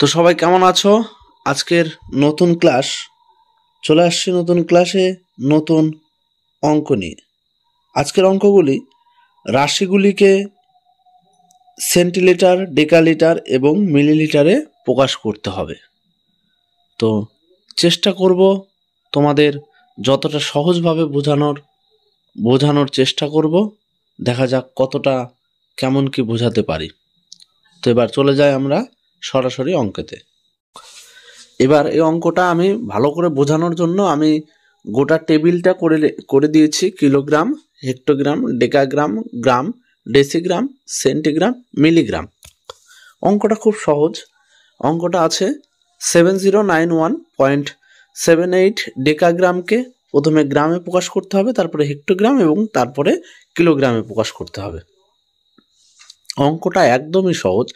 তো সবাই কেমন আছো? আজকের নতুন ক্লাস চলে আসছে। নতুন ক্লাসে নতুন অঙ্ক নিয়ে। আজকের অঙ্কগুলি রাশিগুলিকে সেন্টিলিটার, ডেকালিটার এবং মিলিলিটারে প্রকাশ করতে হবে। তো চেষ্টা করব তোমাদের যতটা সহজভাবে বোঝানোর চেষ্টা করব। দেখা যাক কতটা কেমন কি বোঝাতে পারি। তো এবার চলে যাই আমরা সরাসরি অঙ্কেতে। এবার এই অঙ্কটা আমি ভালো করে বোঝানোর জন্য আমি গোটা টেবিলটা করে দিয়েছি। কিলোগ্রাম, হেক্টোগ্রাম, ডেকাগ্রাম, গ্রাম, ডেসিগ্রাম, সেন্টিগ্রাম, মিলিগ্রাম। অঙ্কটা খুব সহজ। অঙ্কটা আছে 7091.78 ডেকাগ্রামকে প্রথমে গ্রামে প্রকাশ করতে হবে, তারপরে হেক্টোগ্রাম এবং তারপরে কিলোগ্রামে প্রকাশ করতে হবে। অঙ্কটা একদমই সহজ।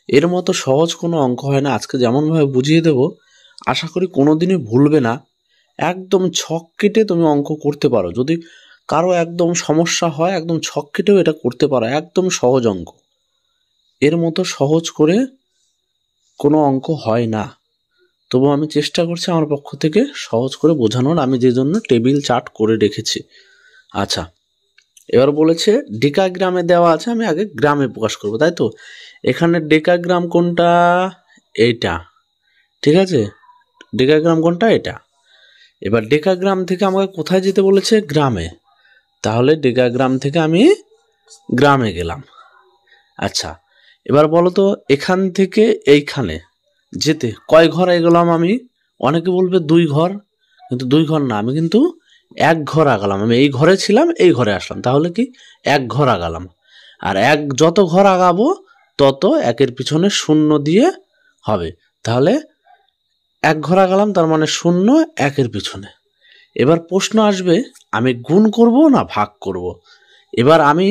এর মতো সহজ কোনো অঙ্ক হয় না। আজকে যেমনভাবে বুঝিয়ে দেব আশা করি কোনোদিনই ভুলবে না। একদম ছক কেটে তুমি অঙ্ক করতে পারো। যদি কারো একদম সমস্যা হয় একদম ছক কেটেও এটা করতে পারো। একদম সহজ অঙ্ক। এর মতো সহজ করে কোনো অঙ্ক হয় না। তবু আমি চেষ্টা করছি আমার পক্ষ থেকে সহজ করে বোঝানোর, আমি যে জন্য টেবিল চার্ট করে রেখেছি। আচ্ছা, এবার বলেছে ডেকাগ্রামে দেওয়া আছে, আমি আগে গ্রামে প্রকাশ করব, তাই তো? এখানে ডেকাগ্রাম কোনটা? এইটা, ঠিক আছে? ডেকাগ্রাম কোনটা? এটা। এবার ডেকাগ্রাম থেকে আমাকে কোথায় যেতে বলেছে? গ্রামে। তাহলে ডেকাগ্রাম থেকে আমি গ্রামে গেলাম। আচ্ছা, এবার বলো তো এখান থেকে এইখানে যেতে কয় ঘর এগোলাম আমি? অনেকে বলবে 2 ঘর, কিন্তু 2 ঘর না, আমি কিন্তু 1 ঘর আগালাম। আমি এই ঘরে ছিলাম, এই ঘরে আসলাম, তাহলে কি 1 ঘর আগালাম। আর যত ঘর আগাবো তত একের পিছনে 0 দিয়ে হবে। তাহলে 1 ঘর আগালাম, তার মানে 0 1-এর পিছনে। এবার প্রশ্ন আসবে আমি গুণ করব না ভাগ করব। এবার আমি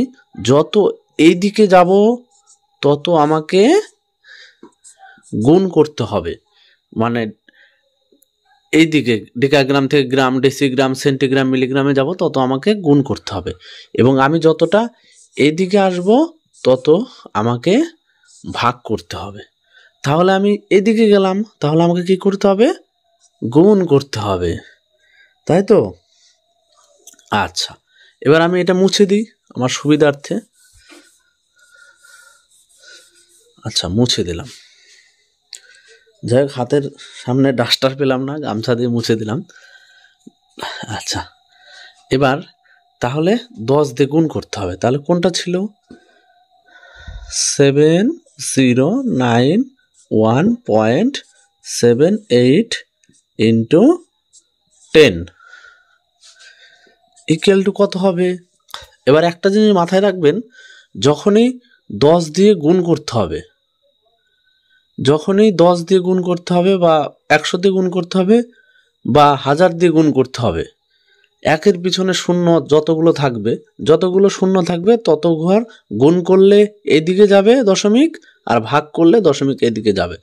যত এই দিকে যাব তত আমাকে গুণ করতে হবে। মানে এই দিকে ডেকাগ্রাম থেকে গ্রাম, ডেসিগ্রাম, সেন্টিগ্রাম, মিলিগ্রামে যাব তত আমাকে গুণ করতে হবে। এবং আমি যতটা এদিকে আসব তত আমাকে ভাগ করতে হবে। তাহলে আমি এদিকে গেলাম, তাহলে আমাকে কি করতে হবে? গুণ করতে হবে, তাই তো? আচ্ছা, এবার আমি এটা মুছে দিই আমার সুবিধার্থে। আচ্ছা, মুছে দিলাম। যাই হোক, হাতের সামনে ডাস্টার পেলাম না, গামছা দিয়ে মুছে দিলাম। আচ্ছা, এবার তাহলে 10 দিয়ে গুণ করতে হবে। তাহলে কোনটা ছিল? 7091.78 ইন্টু 10 ইকুয়াল টু কত হবে? এবার একটা জিনিস মাথায় রাখবেন, যখনই 10 দিয়ে গুণ করতে হবে, যখনই 10 দিয়ে গুণ করতে হবে বা 100 দিয়ে গুণ করতে হবে বা 1000 দিয়ে গুণ করতে হবে, একের পিছনে 0 যতগুলো 0 থাকবে তত ঘর গুণ করলে এদিকে যাবে দশমিক, আর ভাগ করলে দশমিক এদিকে যাবে।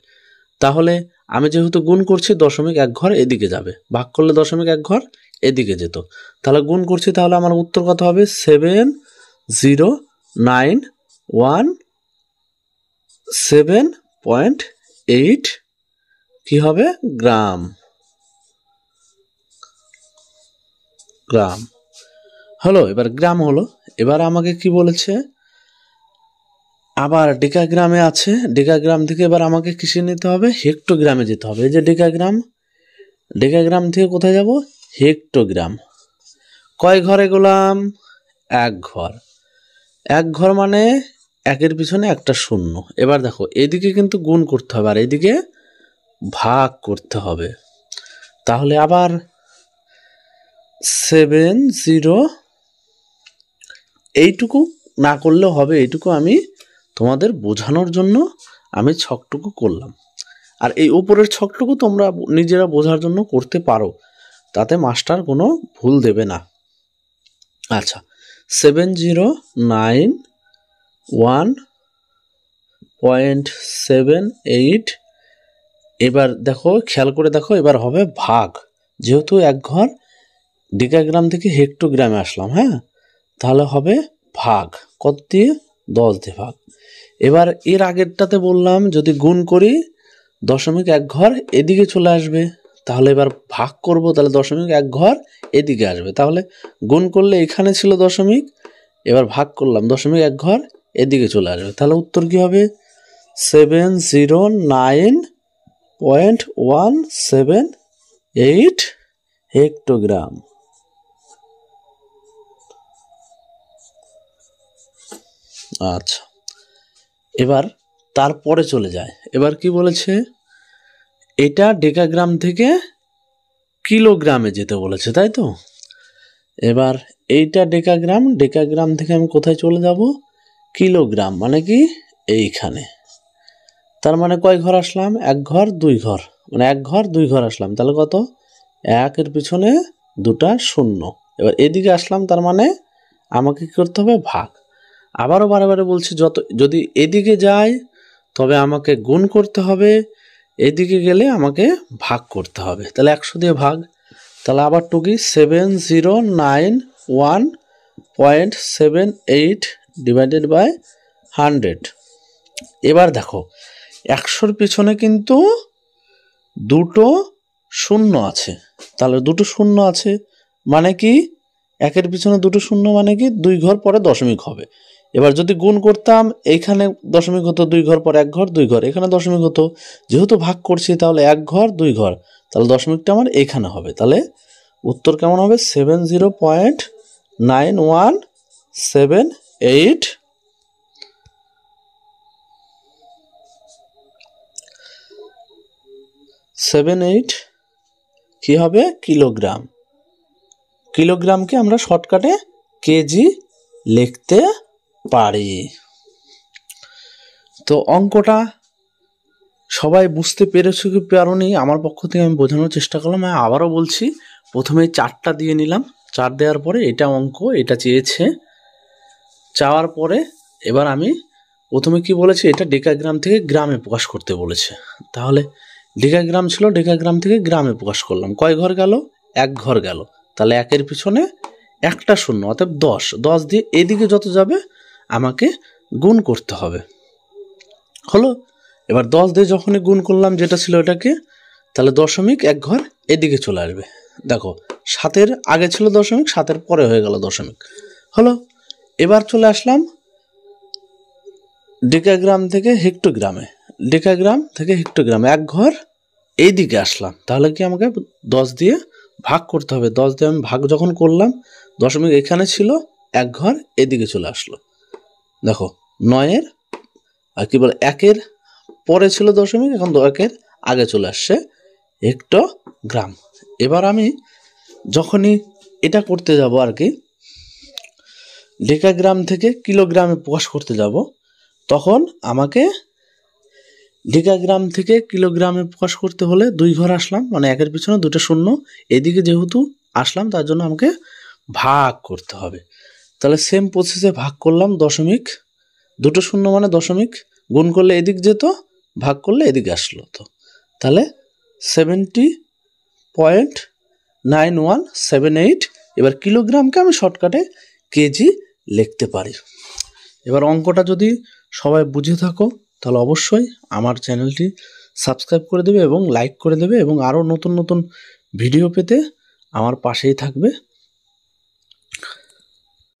তাহলে আমি যেহেতু গুণ করছি, দশমিক 1 ঘর এদিকে যাবে, ভাগ করলে দশমিক 1 ঘর এদিকে যেত। তাহলে গুণ করছি, তাহলে আমার উত্তর কত হবে? 7091.7.8 কি হবে? গ্রাম। হলো, এবার গ্রাম হলো। এবার আমাকে কি বলেছে? আবার ডেকাগ্রামে আছে, ডেকাগ্রাম থেকে এবার আমাকে কিসে নিতে হবে? হেক্টোগ্রামে যেতে হবে। এই যে ডেকাগ্রাম থেকে কোথায় যাব? হেক্টোগ্রাম। কয় ঘরে গেলাম? 1 ঘর। 1 ঘর মানে 1-এর পিছনে একটা 0। এবার দেখো এদিকে কিন্তু গুণ করতে হবে আর এদিকে ভাগ করতে হবে। তাহলে আবার 70, এইটুকু না করলেও হবে, এইটুকু আমি তোমাদের বোঝানোর জন্য আমি ছকটুকু করলাম। আর এই উপরের ছকটুকু তোমরা নিজেরা বোঝার জন্য করতে পারো, তাতে মাস্টার কোনো ভুল দেবে না। আচ্ছা, 7091.78। এবার দেখো, খেয়াল করে দেখো, এবার হবে ভাগ। যেহেতু 1 ঘর, ডেকাগ্রাম থেকে হেক্টোগ্রামে আসলাম, হ্যাঁ, তাহলে হবে ভাগ। কত দিয়ে? 10 দিয়ে ভাগ। এবার এর আগেরটাতে বললাম যদি গুণ করি দশমিক এক ঘর এদিকে চলে আসবে। তাহলে এবার ভাগ করব, তাহলে দশমিক এক ঘর এদিকে আসবে। তাহলে গুণ করলে এখানে ছিল দশমিক, এবার ভাগ করলাম, দশমিক এক ঘর এদিকে চলে আসবে। তাহলে উত্তর কি হবে? 709.178 হেক্টোগ্রাম। আচ্ছা, এবার তারপরে চলে যায়। এবার কি বলেছে? এটা ডেকাগ্রাম থেকে কিলোগ্রামে যেতে বলেছে, তাই তো? এবার এইটা ডেকাগ্রাম, ডেকাগ্রাম থেকে আমি কোথায় চলে যাব? কিলোগ্রাম, মানে কি এইখানে। তার মানে কয় ঘর আসলাম? এক ঘর দুই ঘর, মানে এক ঘর দুই ঘর আসলাম। তাহলে কত? একের পিছনে দুটা শূন্য। এবার এদিকে আসলাম, তার মানে আমাকে কি করতে হবে? ভাগ। আবারও বারে বারে বলছি, যদি এদিকে যায় তবে আমাকে গুণ করতে হবে, এদিকে গেলে আমাকে ভাগ করতে হবে। তাহলে 100 দিয়ে ভাগ। তাহলে আবার টুকি 709.178 ডিভাইডেড বাই 100। এবার দেখো 100-র পিছনে কিন্তু দুটো শূন্য আছে। তাহলে দুটো শূন্য আছে মানে কি? একের পিছনে দুটো শূন্য মানে কি? দুই ঘর পরে দশমিক হবে। এবার যদি গুণ করতাম, এইখানে দশমিক হতো, দুই ঘর পর এক ঘর দুই ঘর, এখানে দশমিক হতো। যেহেতু ভাগ করছি তাহলে এক ঘর দুই ঘর, তাহলে দশমিকটা আমার এখানে হবে। তাহলে উত্তর কেমন হবে? 70.9178 কি হবে? কিলোগ্রাম। কিলোগ্রামকে আমরা শর্টকাটে কেজি লিখতে পারি। তো অঙ্কটা সবাই বুঝতে পেরেছো কি পারোনি? আমার পক্ষ থেকে আমি বোঝানোর চেষ্টা করলাম। আমি আবারও বলছি, প্রথমে 4টা দিয়ে নিলাম, 4 দেওয়ার পরে এটা অঙ্ক, এটা চেয়েছে, চাওয়ার পরে এবার আমি প্রথমে কি বলেছি? এটা ডেকাগ্রাম থেকে গ্রামে প্রকাশ করতে বলেছে। তাহলে ডেকাগ্রাম ছিল, ডেকাগ্রাম থেকে গ্রামে প্রকাশ করলাম। কয় ঘর গেল? এক ঘর গেল। তাহলে একের পিছনে একটা শূন্য, অর্থাৎ 10। 10 দিয়ে এদিকে যত যাবে আমাকে গুণ করতে হবে। হলো? এবার 10 দিয়ে যখনই গুণ করলাম যেটা ছিল এটাকে, তাহলে দশমিক এক ঘর এদিকে চলে আসবে। দেখো 7-এর আগে ছিল দশমিক, 7-এর পরে হয়ে গেল দশমিক। হলো? এবার চলে আসলাম ডেকাগ্রাম থেকে হেক্টোগ্রামে। ডেকাগ্রাম থেকে হেক্টোগ্রামে এক ঘর এইদিকে আসলাম। তাহলে কি আমাকে 10 দিয়ে ভাগ করতে হবে। 10 দিয়ে আমি ভাগ যখন করলাম, দশমিক এখানে ছিল, এক ঘর এদিকে চলে আসলো। দেখো 9-এর আর কি বলে 1-এর পরে ছিল দশমিক, এখন 1-এর আগে চলে আসছে হেক্টোগ্রাম। এবার আমি যখনই এটা করতে যাব আর কি, ডেকাগ্রাম থেকে কিলোগ্রামে প্রকাশ করতে যাব, তখন আমাকে ডেকাগ্রাম থেকে কিলোগ্রামে প্রকাশ করতে হলে দুই ঘর আসলাম, মানে একের পিছনে দুটো শূন্য, এদিকে যেহেতু আসলাম তার জন্য আমাকে ভাগ করতে হবে। তাহলে সেম প্রসেসে ভাগ করলাম, দশমিক দুটো শূন্য মানে দশমিক, গুণ করলে এদিক যেত, ভাগ করলে এদিকে আসলো। তো তাহলে 70.9178। এবার কিলোগ্রামকে আমি শর্টকাটে কেজি লিখতে পারি। এবার অঙ্কটা যদি সবাই বুঝে থাকো তাহলে অবশ্যই আমার চ্যানেলটি সাবস্ক্রাইব করে দেবে এবং লাইক করে দেবে, এবং আরও নতুন নতুন ভিডিও পেতে আমার পাশেই থাকবে।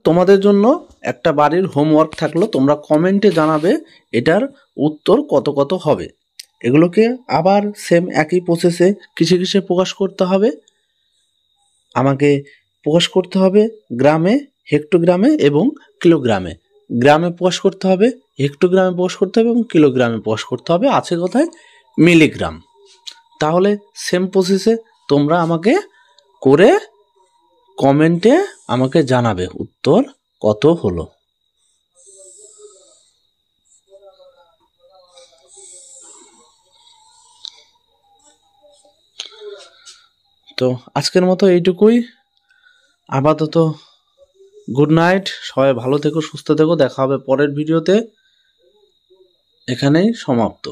তোমাদের জন্য একটা বাড়ির হোমওয়ার্ক থাকলো, তোমরা কমেন্টে জানাবে এটার উত্তর কত কত হবে। এগুলোকে আবার সেম একই প্রসেসে কিসে কিসে প্রকাশ করতে হবে। আমাকে প্রকাশ করতে হবে গ্রামে, হেক্টোগ্রামে এবং কিলোগ্রামে। গ্রামে প্রকাশ করতে হবে, হেক্টোগ্রামে প্রকাশ করতে হবে এবং কিলোগ্রামে প্রকাশ করতে হবে। আছে কোথায়? মিলিগ্রাম। তাহলে সেম প্রসেসে তোমরা আমাকে করে কমেন্টে আমাকে জানাবে উত্তর কত হলো। তো আজকের মতো এইটুকুই। আপাতত গুড নাইট, সবাই ভালো থেকো, সুস্থ থেকো, দেখা হবে পরের ভিডিওতে। এখানেই সমাপ্ত।